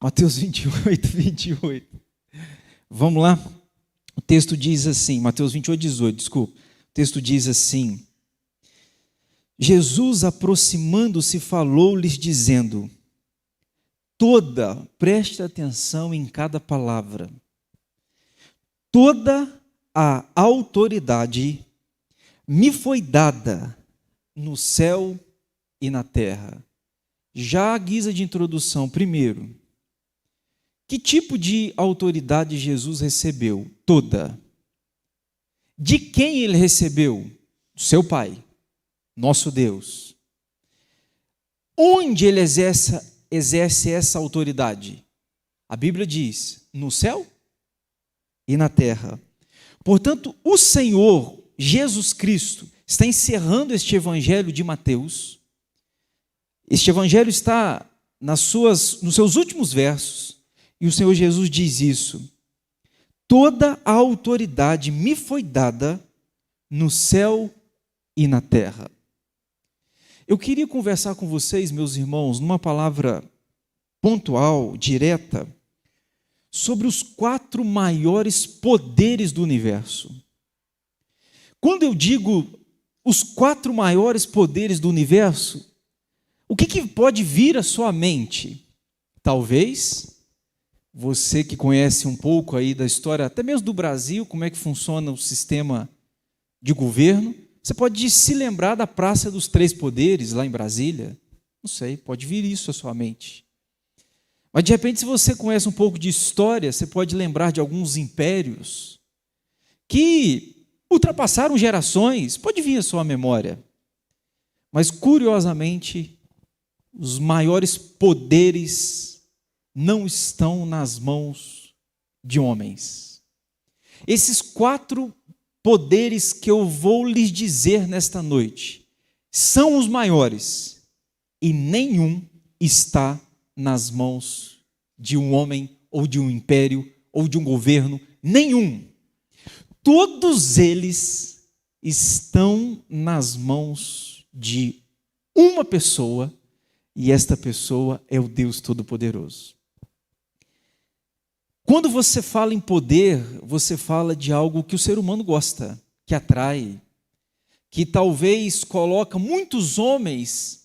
Mateus 28, 28. Vamos lá? O texto diz assim, Mateus 28, 18, desculpa. O texto diz assim: Jesus, aproximando-se, falou-lhes dizendo: preste atenção em cada palavra, toda a autoridade me foi dada no céu e na terra. Já à guisa de introdução, primeiro, que tipo de autoridade Jesus recebeu? Toda. De quem ele recebeu? Do seu Pai, nosso Deus. Onde ele exerce essa autoridade? A Bíblia diz: no céu e na terra. Portanto, o Senhor Jesus Cristo está encerrando este evangelho de Mateus. Este evangelho está nos seus últimos versos, e o Senhor Jesus diz isso: toda a autoridade me foi dada no céu e na terra. Eu queria conversar com vocês, meus irmãos, numa palavra pontual, direta, sobre os 4 maiores poderes do universo. Quando eu digo os 4 maiores poderes do universo, o que pode vir à sua mente? Talvez você que conhece um pouco aí da história, até mesmo do Brasil, como é que funciona o sistema de governo, você pode se lembrar da Praça dos Três Poderes, lá em Brasília. Não sei, pode vir isso à sua mente. Mas, de repente, se você conhece um pouco de história, você pode lembrar de alguns impérios que ultrapassaram gerações, pode vir à sua memória. Mas, curiosamente, os maiores poderes não estão nas mãos de homens. Esses 4 poderes que eu vou lhes dizer nesta noite são os maiores, e nenhum está nas mãos de um homem, ou de um império, ou de um governo, nenhum. Todos eles estão nas mãos de uma pessoa, e esta pessoa é o Deus Todo-Poderoso. Quando você fala em poder, você fala de algo que o ser humano gosta, que atrai, que talvez coloca muitos homens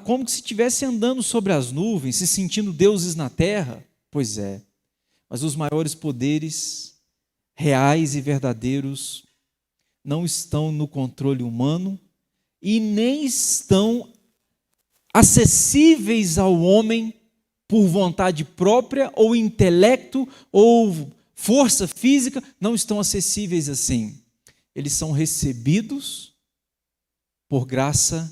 como se estivessem andando sobre as nuvens, se sentindo deuses na terra. Pois é, mas os maiores poderes reais e verdadeiros não estão no controle humano e nem estão acessíveis ao homem por vontade própria, ou intelecto, ou força física, não estão acessíveis assim. Eles são recebidos por graça,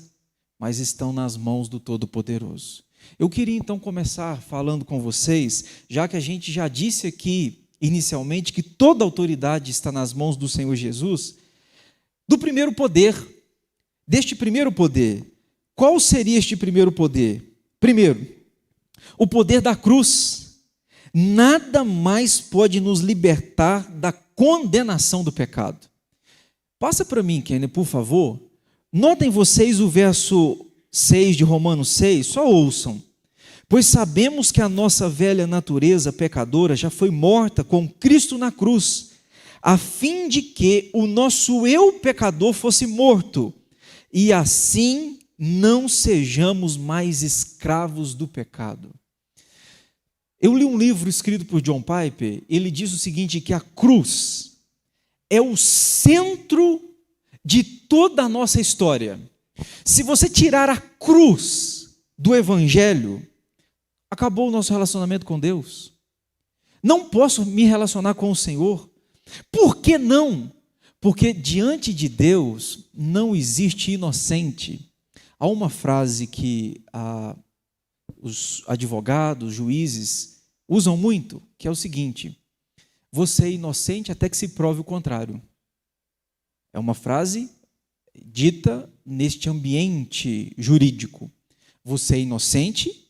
mas estão nas mãos do Todo-Poderoso. Eu queria então começar falando com vocês, já que a gente já disse aqui inicialmente que toda autoridade está nas mãos do Senhor Jesus, do primeiro poder, deste primeiro poder. Qual seria este primeiro poder? Primeiro, o poder da cruz. Nada mais pode nos libertar da condenação do pecado. Passa para mim, Kenny, por favor. Notem vocês o verso 6 de Romanos 6, só ouçam. Pois sabemos que a nossa velha natureza pecadora já foi morta com Cristo na cruz, a fim de que o nosso eu pecador fosse morto, e assim não sejamos mais escravos do pecado. Eu li um livro escrito por John Piper, ele diz o seguinte, que a cruz é o centro de toda a nossa história. Se você tirar a cruz do Evangelho, acabou o nosso relacionamento com Deus. Não posso me relacionar com o Senhor. Por que não? Porque diante de Deus não existe inocente. Há uma frase que os advogados, juízes usam muito, que é o seguinte: você é inocente até que se prove o contrário. É uma frase dita neste ambiente jurídico. Você é inocente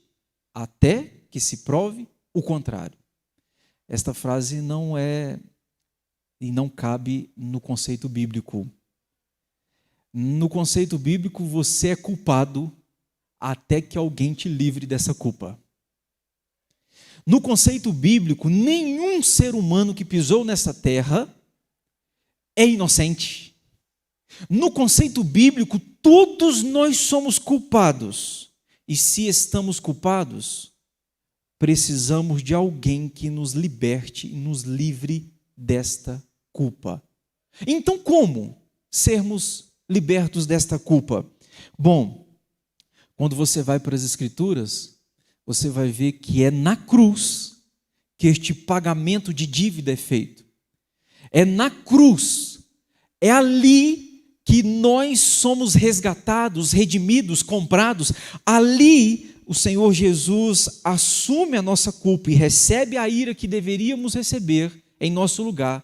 até que se prove o contrário. Esta frase não é e não cabe no conceito bíblico. No conceito bíblico, você é culpado até que alguém te livre dessa culpa. No conceito bíblico, nenhum ser humano que pisou nessa terra é inocente. No conceito bíblico, todos nós somos culpados. E se estamos culpados, precisamos de alguém que nos liberte e nos livre desta culpa. Então, como sermos libertos desta culpa? Bom, quando você vai para as Escrituras, você vai ver que é na cruz que este pagamento de dívida é feito. É na cruz, é ali que nós somos resgatados, redimidos, comprados. Ali o Senhor Jesus assume a nossa culpa e recebe a ira que deveríamos receber em nosso lugar.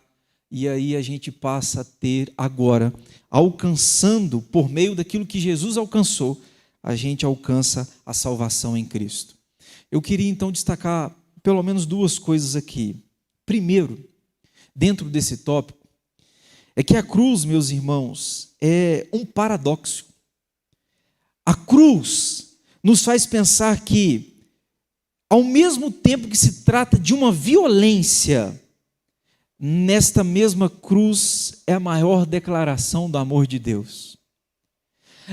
E aí a gente passa a ter agora, alcançando, por meio daquilo que Jesus alcançou, a gente alcança a salvação em Cristo. Eu queria então destacar pelo menos duas coisas aqui. Primeiro, dentro desse tópico, é que a cruz, meus irmãos, é um paradoxo. A cruz nos faz pensar que, ao mesmo tempo que se trata de uma violência, nesta mesma cruz é a maior declaração do amor de Deus.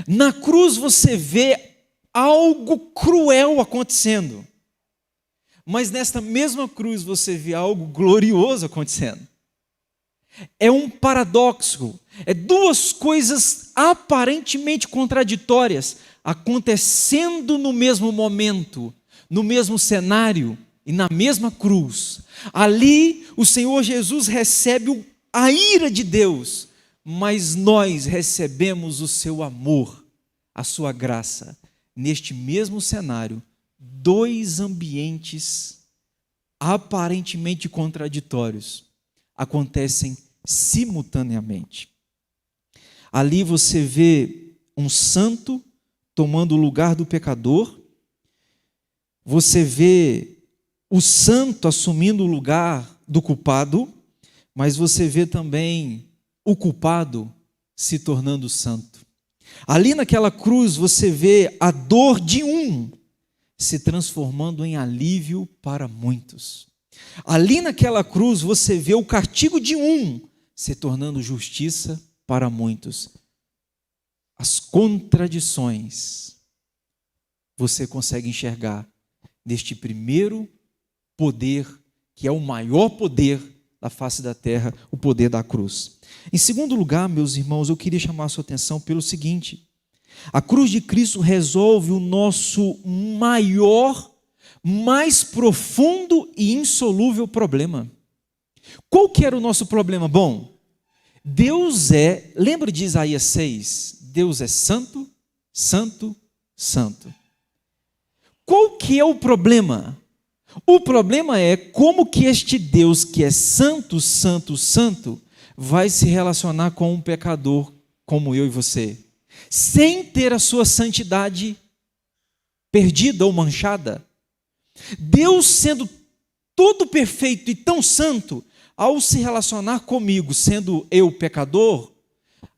Na cruz você vê algo cruel acontecendo, mas nesta mesma cruz você vê algo glorioso acontecendo. É um paradoxo, é duas coisas aparentemente contraditórias acontecendo no mesmo momento, no mesmo cenário e na mesma cruz. Ali o Senhor Jesus recebe a ira de Deus, mas nós recebemos o seu amor, a sua graça. Neste mesmo cenário, dois ambientes aparentemente contraditórios acontecem simultaneamente. Ali você vê um santo tomando o lugar do pecador, você vê o santo assumindo o lugar do culpado, mas você vê também o culpado se tornando santo. Ali naquela cruz você vê a dor de um se transformando em alívio para muitos. Ali naquela cruz você vê o castigo de um se tornando justiça para muitos. As contradições você consegue enxergar neste primeiro poder, que é o maior poder da face da terra, o poder da cruz. Em segundo lugar, meus irmãos, eu queria chamar a sua atenção pelo seguinte: a cruz de Cristo resolve o nosso maior, mais profundo e insolúvel problema. Qual que era o nosso problema? Bom, Deus lembra de Isaías 6? Deus é santo, santo, santo. Qual que é o problema? O problema é como que este Deus que é santo, santo, santo, vai se relacionar com um pecador como eu e você, sem ter a sua santidade perdida ou manchada. Deus sendo todo perfeito e tão santo, ao se relacionar comigo, sendo eu pecador,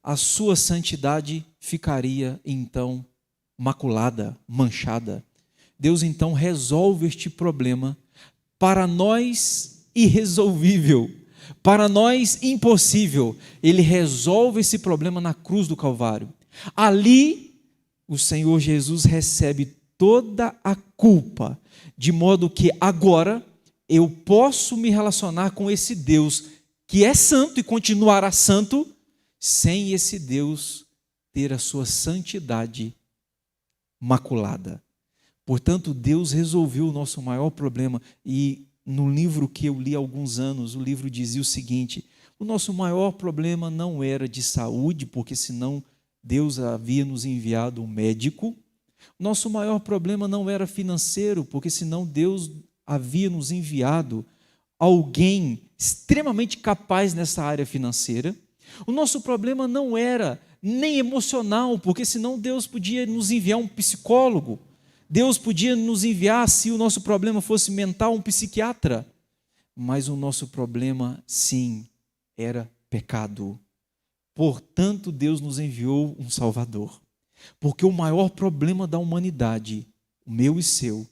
a sua santidade ficaria então maculada, manchada. Deus então resolve este problema, para nós irresolvível, para nós impossível. Ele resolve esse problema na cruz do Calvário. Ali o Senhor Jesus recebe toda a culpa, de modo que agora eu posso me relacionar com esse Deus que é santo e continuará santo, sem esse Deus ter a sua santidade maculada. Portanto, Deus resolveu o nosso maior problema. E no livro que eu li há alguns anos, o livro dizia o seguinte: o nosso maior problema não era de saúde, porque senão Deus havia nos enviado um médico. Nosso maior problema não era financeiro, porque senão Deus havia nos enviado alguém extremamente capaz nessa área financeira. O nosso problema não era nem emocional, porque senão Deus podia nos enviar um psicólogo. Deus podia nos enviar, se o nosso problema fosse mental, um psiquiatra. Mas o nosso problema, sim, era pecado. Portanto, Deus nos enviou um Salvador. Porque o maior problema da humanidade, o meu e seu,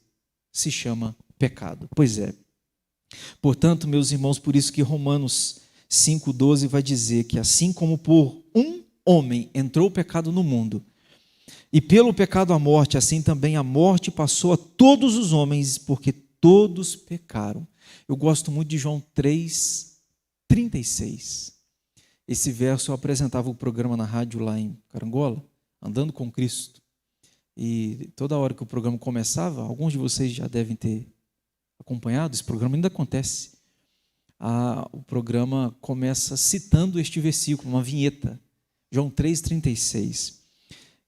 se chama pecado. Pois é. Portanto, meus irmãos, por isso que Romanos 5,12 vai dizer que assim como por um homem entrou o pecado no mundo, e pelo pecado a morte, assim também a morte passou a todos os homens, porque todos pecaram. Eu gosto muito de João 3,36. Esse verso eu apresentava o programa na rádio lá em Carangola, Andando com Cristo. E toda hora que o programa começava, alguns de vocês já devem ter acompanhado, esse programa ainda acontece. O programa começa citando este versículo, uma vinheta, João 3,36,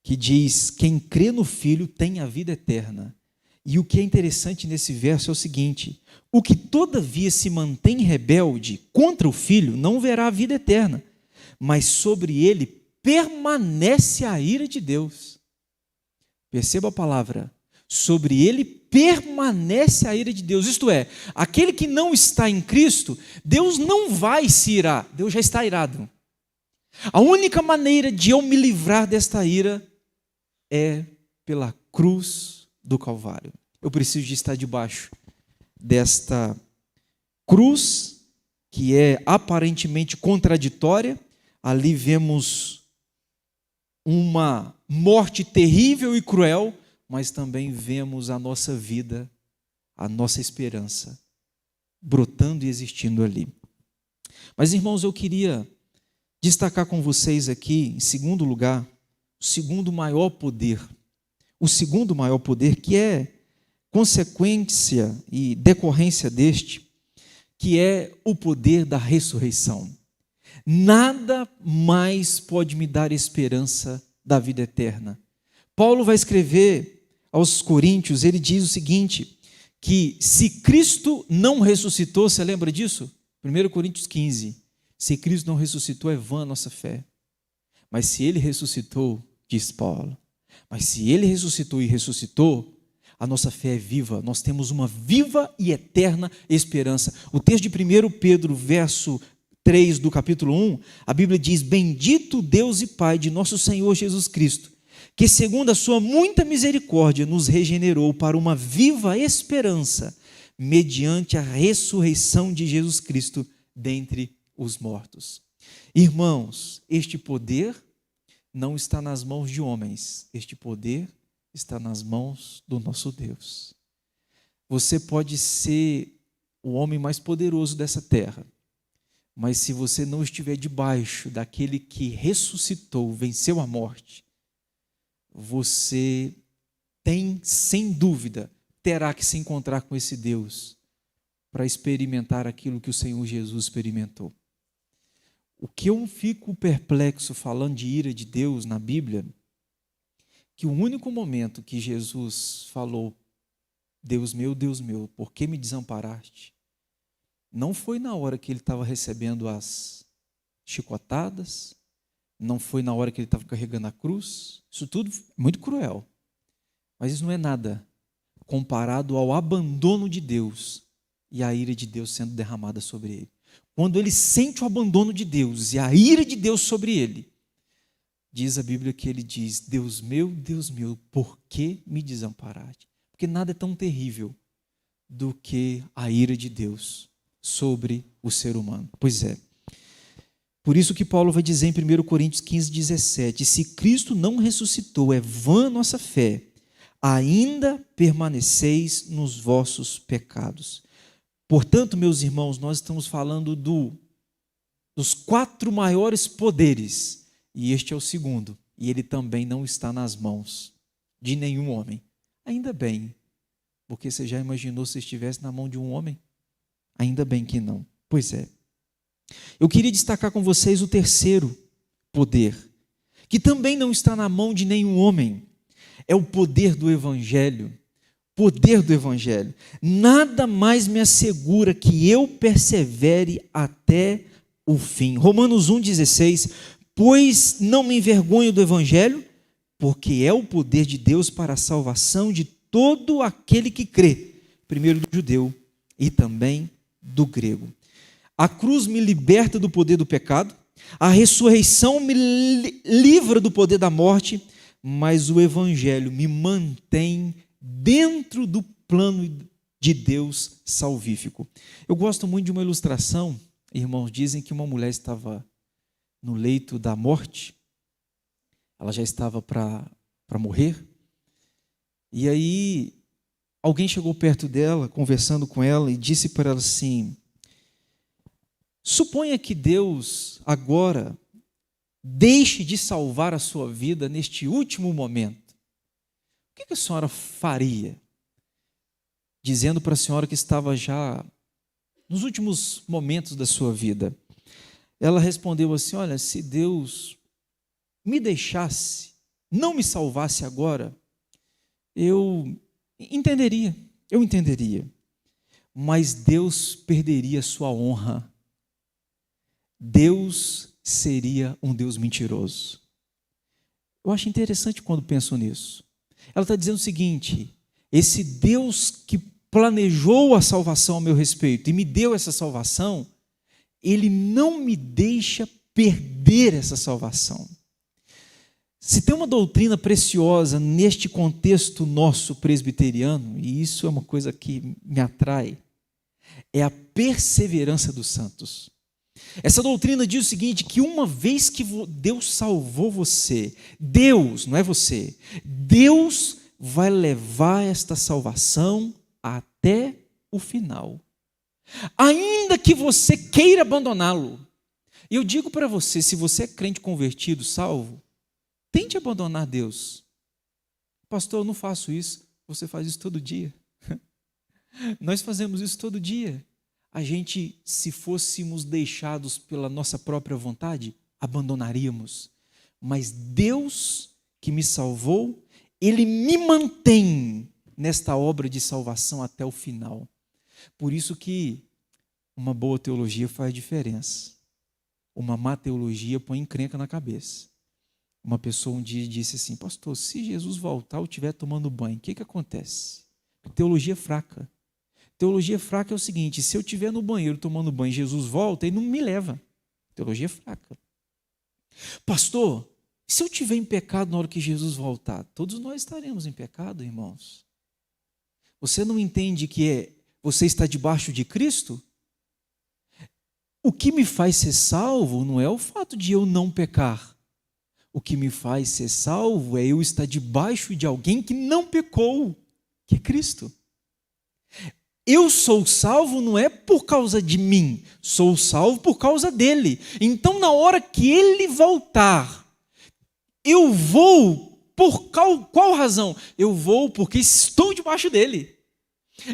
que diz: quem crê no Filho tem a vida eterna. E o que é interessante nesse verso é o seguinte: o que todavia se mantém rebelde contra o Filho não verá a vida eterna, mas sobre ele permanece a ira de Deus. Perceba a palavra, sobre ele permanece a ira de Deus. Isto é, aquele que não está em Cristo, Deus não vai se irar, Deus já está irado. A única maneira de eu me livrar desta ira é pela cruz do Calvário. Eu preciso de estar debaixo desta cruz, que é aparentemente contraditória. Ali vemos uma morte terrível e cruel, mas também vemos a nossa vida, a nossa esperança, brotando e existindo ali. Mas, irmãos, eu queria destacar com vocês aqui, em segundo lugar, o segundo maior poder, que é consequência e decorrência deste, que é o poder da ressurreição. Nada mais pode me dar esperança da vida eterna. Paulo vai escrever aos Coríntios, ele diz o seguinte, que se Cristo não ressuscitou, você lembra disso? 1 Coríntios 15, se Cristo não ressuscitou, é vã a nossa fé. Mas se ele ressuscitou, diz Paulo, mas se ele ressuscitou e ressuscitou, a nossa fé é viva, nós temos uma viva e eterna esperança. O texto de 1 Pedro, verso 3 do capítulo 1, a Bíblia diz: bendito Deus e Pai de nosso Senhor Jesus Cristo, que segundo a sua muita misericórdia nos regenerou para uma viva esperança, mediante a ressurreição de Jesus Cristo dentre os mortos. Irmãos, este poder não está nas mãos de homens, este poder está nas mãos do nosso Deus. Você pode ser o homem mais poderoso dessa terra, mas se você não estiver debaixo daquele que ressuscitou, venceu a morte, você tem, sem dúvida, terá que se encontrar com esse Deus para experimentar aquilo que o Senhor Jesus experimentou. O que eu fico perplexo falando de ira de Deus na Bíblia, que o único momento que Jesus falou, Deus meu, por que me desamparaste? Não foi na hora que ele estava recebendo as chicotadas, não foi na hora que ele estava carregando a cruz. Isso tudo muito cruel, mas isso não é nada comparado ao abandono de Deus e a ira de Deus sendo derramada sobre ele. Quando ele sente o abandono de Deus e a ira de Deus sobre ele, diz a Bíblia que ele diz: Deus meu, por que me desamparaste? Porque nada é tão terrível do que a ira de Deus sobre o ser humano. Pois é. Por isso que Paulo vai dizer em 1 Coríntios 15, 17, se Cristo não ressuscitou, é vã a nossa fé, ainda permaneceis nos vossos pecados. Portanto, meus irmãos, nós estamos falando dos 4 maiores poderes, e este é o segundo, e ele também não está nas mãos de nenhum homem. Ainda bem, porque você já imaginou se estivesse na mão de um homem? Ainda bem que não. Pois é. Eu queria destacar com vocês o terceiro poder, que também não está na mão de nenhum homem. É o poder do Evangelho. Poder do Evangelho. Nada mais me assegura que eu persevere até o fim. Romanos 1,16, pois não me envergonho do Evangelho, porque é o poder de Deus para a salvação de todo aquele que crê, primeiro do judeu e também do grego. A cruz me liberta do poder do pecado, a ressurreição me livra do poder da morte, mas o Evangelho me mantém dentro do plano de Deus salvífico. Eu gosto muito de uma ilustração. Irmãos, dizem que uma mulher estava no leito da morte, ela já estava para morrer, e aí alguém chegou perto dela, conversando com ela, e disse para ela assim: suponha que Deus agora deixe de salvar a sua vida neste último momento. O que a senhora faria? Dizendo para a senhora que estava já nos últimos momentos da sua vida. Ela respondeu assim: olha, se Deus me deixasse, não me salvasse agora, eu entenderia, mas Deus perderia sua honra. Deus seria um Deus mentiroso. Eu acho interessante quando penso nisso. Ela está dizendo o seguinte: esse Deus que planejou a salvação a meu respeito e me deu essa salvação, Ele não me deixa perder essa salvação. Se tem uma doutrina preciosa neste contexto nosso presbiteriano, e isso é uma coisa que me atrai, é a perseverança dos santos. Essa doutrina diz o seguinte, que uma vez que Deus salvou você, Deus, não é você, Deus vai levar esta salvação até o final. Ainda que você queira abandoná-lo. E eu digo para você, se você é crente convertido, salvo, tente abandonar Deus. Pastor, eu não faço isso. Você faz isso todo dia. Nós fazemos isso todo dia. A gente, se fôssemos deixados pela nossa própria vontade, abandonaríamos. Mas Deus que me salvou, Ele me mantém nesta obra de salvação até o final. Por isso que uma boa teologia faz diferença. Uma má teologia põe encrenca na cabeça. Uma pessoa um dia disse assim: pastor, se Jesus voltar, eu estiver tomando banho, o que acontece? Teologia fraca. Teologia fraca é o seguinte: se eu estiver no banheiro tomando banho e Jesus volta, Ele não me leva. Teologia fraca. Pastor, se eu estiver em pecado na hora que Jesus voltar, todos nós estaremos em pecado, irmãos. Você não entende que você está debaixo de Cristo? O que me faz ser salvo não é o fato de eu não pecar. O que me faz ser salvo é eu estar debaixo de alguém que não pecou, que é Cristo. Eu sou salvo não é por causa de mim, sou salvo por causa dele. Então, na hora que ele voltar, eu vou por qual razão? Eu vou porque estou debaixo dele.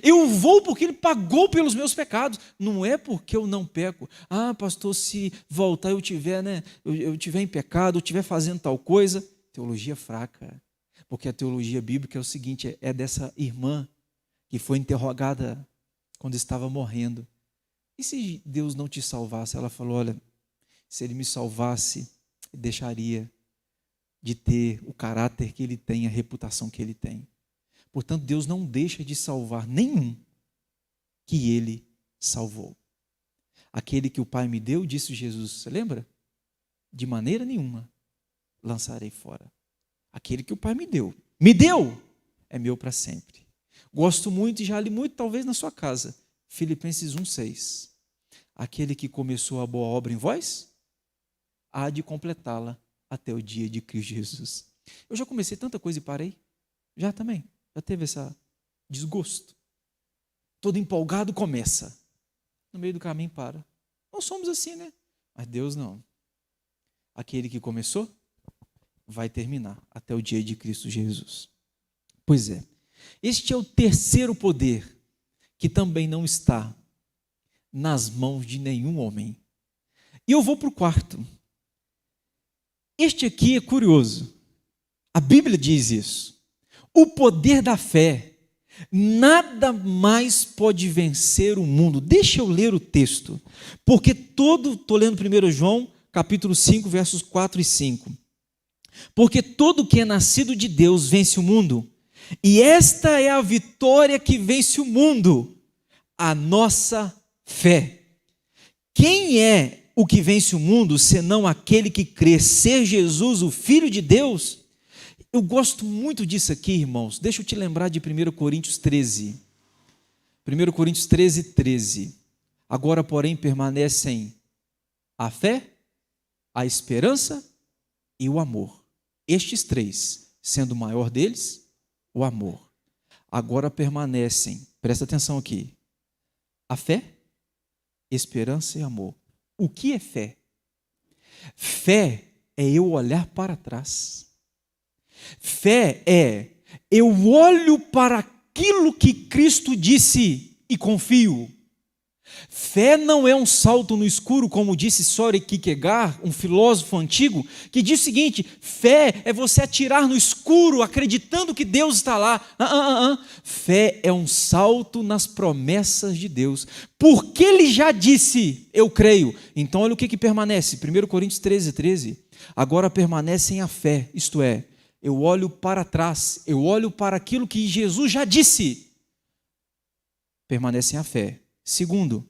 Eu vou porque ele pagou pelos meus pecados. Não é porque eu não peco. Ah, pastor, se voltar eu tiver, eu tiver em pecado, eu estiver fazendo tal coisa. Teologia fraca. Porque a teologia bíblica é o seguinte, é dessa irmã que foi interrogada quando estava morrendo. E se Deus não te salvasse? Ela falou: olha, se Ele me salvasse, deixaria de ter o caráter que Ele tem, a reputação que Ele tem. Portanto, Deus não deixa de salvar nenhum que Ele salvou. Aquele que o Pai me deu, disse Jesus, você lembra? De maneira nenhuma lançarei fora. Aquele que o Pai me deu, é meu para sempre. Gosto muito e já li muito, talvez na sua casa, Filipenses 1,6. Aquele que começou a boa obra em vós, há de completá-la até o dia de Cristo Jesus. Eu já comecei tanta coisa e parei. Já também. Já teve esse desgosto. Todo empolgado começa. No meio do caminho para. Nós somos assim, né? Mas Deus não. Aquele que começou, vai terminar até o dia de Cristo Jesus. Pois é. Este é o terceiro poder que também não está nas mãos de nenhum homem. E eu vou para o quarto. Este aqui é curioso. A Bíblia diz isso. O poder da fé. Nada mais pode vencer o mundo. Deixa eu ler o texto. Porque estou lendo 1 João, capítulo 5, versos 4 e 5. Porque todo que é nascido de Deus vence o mundo. E esta é a vitória que vence o mundo, a nossa fé. Quem é o que vence o mundo, senão aquele que crê ser Jesus, o Filho de Deus? Eu gosto muito disso aqui, irmãos. Deixa eu te lembrar de 1 Coríntios 13. 1 Coríntios 13. Agora, porém, permanecem a fé, a esperança e o amor. Estes três, sendo o maior deles, o amor. Agora permanecem, presta atenção aqui, a fé, esperança e amor. O que é fé? Fé é eu olhar para trás. Fé é eu olho para aquilo que Cristo disse e confio. Fé não é um salto no escuro, como disse Soren Kierkegaard, um filósofo antigo, que diz o seguinte: fé é você atirar no escuro, acreditando que Deus está lá. Fé é um salto nas promessas de Deus, porque Ele já disse, eu creio. Então olha o que permanece, 1 Coríntios 13. Agora permanecem a fé, isto é, eu olho para trás, eu olho para aquilo que Jesus já disse. Permanecem a fé. Segundo,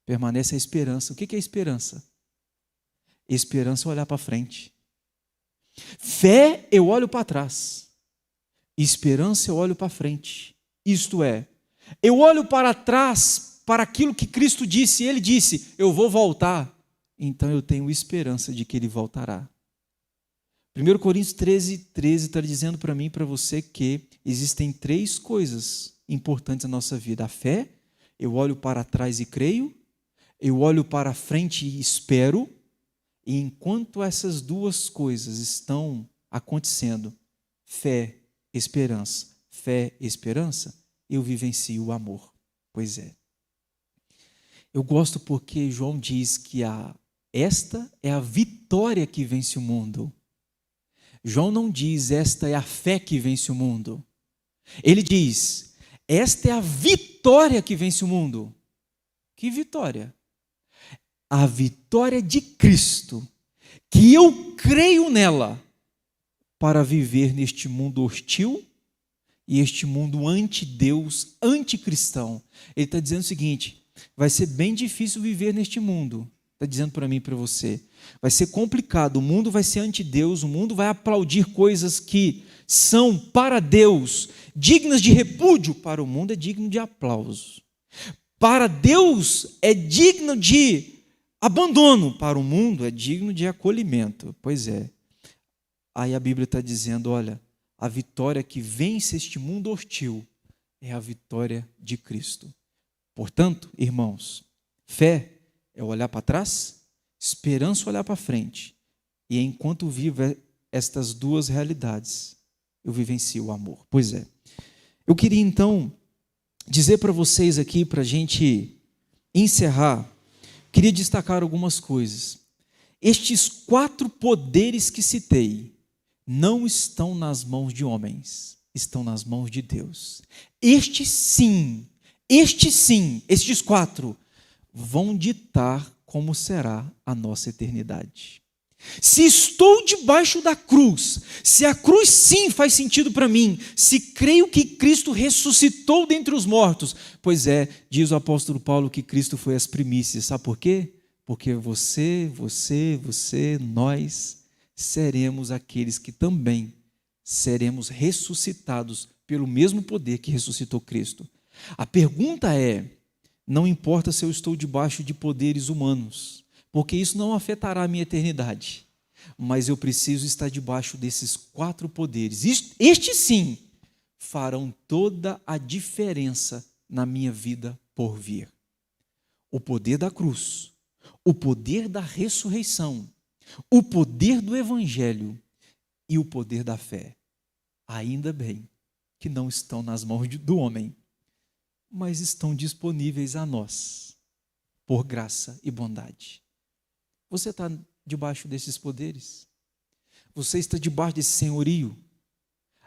permanece a esperança. O que é esperança? Esperança é olhar para frente. Fé, eu olho para trás. Esperança, eu olho para frente. Isto é, eu olho para trás, para aquilo que Cristo disse. Ele disse, eu vou voltar. Então eu tenho esperança de que Ele voltará. 1 Coríntios 13 está dizendo para mim e para você que existem três coisas importantes na nossa vida. A fé, eu olho para trás e creio, eu olho para frente e espero, e enquanto essas duas coisas estão acontecendo, fé, esperança, eu vivencio o amor. Pois é. Eu gosto porque João diz que esta é a vitória que vence o mundo. João não diz esta é a fé que vence o mundo. Ele diz, esta é a vitória que vence o mundo. Que vitória? A vitória de Cristo, que eu creio nela para viver neste mundo hostil e este mundo anti-Deus, anticristão. Ele está dizendo o seguinte, vai ser bem difícil viver neste mundo. Está dizendo para mim e para você. Vai ser complicado, o mundo vai ser anti-Deus, o mundo vai aplaudir coisas que são para Deus dignas de repúdio, para o mundo é digno de aplauso. Para Deus é digno de abandono, para o mundo é digno de acolhimento. Pois é. Aí a Bíblia está dizendo, olha, a vitória que vence este mundo hostil é a vitória de Cristo. Portanto, irmãos, fé é olhar para trás, esperança é olhar para frente. E enquanto vivo estas duas realidades, eu vivencio o amor. Pois é. Eu queria então dizer para vocês aqui, para a gente encerrar, queria destacar algumas coisas. Estes 4 poderes que citei não estão nas mãos de homens, estão nas mãos de Deus. Estes 4 vão ditar como será a nossa eternidade. Se estou debaixo da cruz, se a cruz sim faz sentido para mim, se creio que Cristo ressuscitou dentre os mortos, pois é, diz o apóstolo Paulo que Cristo foi as primícias, sabe por quê? Porque você, nós seremos aqueles que também seremos ressuscitados pelo mesmo poder que ressuscitou Cristo. A pergunta é, não importa se eu estou debaixo de poderes humanos, porque isso não afetará a minha eternidade, mas eu preciso estar debaixo desses 4 poderes. Estes sim farão toda a diferença na minha vida por vir. O poder da cruz, o poder da ressurreição, o poder do evangelho e o poder da fé. Ainda bem que não estão nas mãos do homem, mas estão disponíveis a nós, por graça e bondade. Você está debaixo desses poderes? Você está debaixo desse senhorio?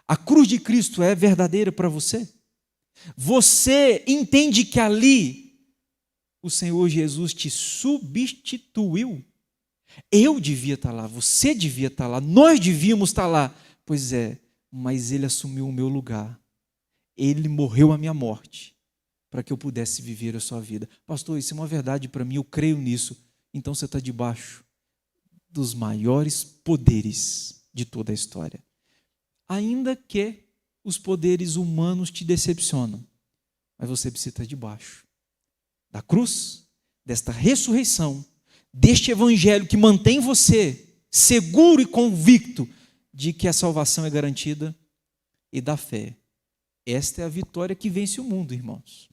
A cruz de Cristo é verdadeira para você? Você entende que ali o Senhor Jesus te substituiu? Eu devia estar lá, você devia estar lá, nós devíamos estar lá. Pois é, mas Ele assumiu o meu lugar. Ele morreu a minha morte para que eu pudesse viver a sua vida. Pastor, isso é uma verdade para mim, eu creio nisso. Então você está debaixo dos maiores poderes de toda a história. Ainda que os poderes humanos te decepcionam, Mas você precisa estar debaixo da cruz, desta ressurreição, deste evangelho que mantém você seguro e convicto de que a salvação é garantida, e da fé. Esta é a vitória que vence o mundo, irmãos.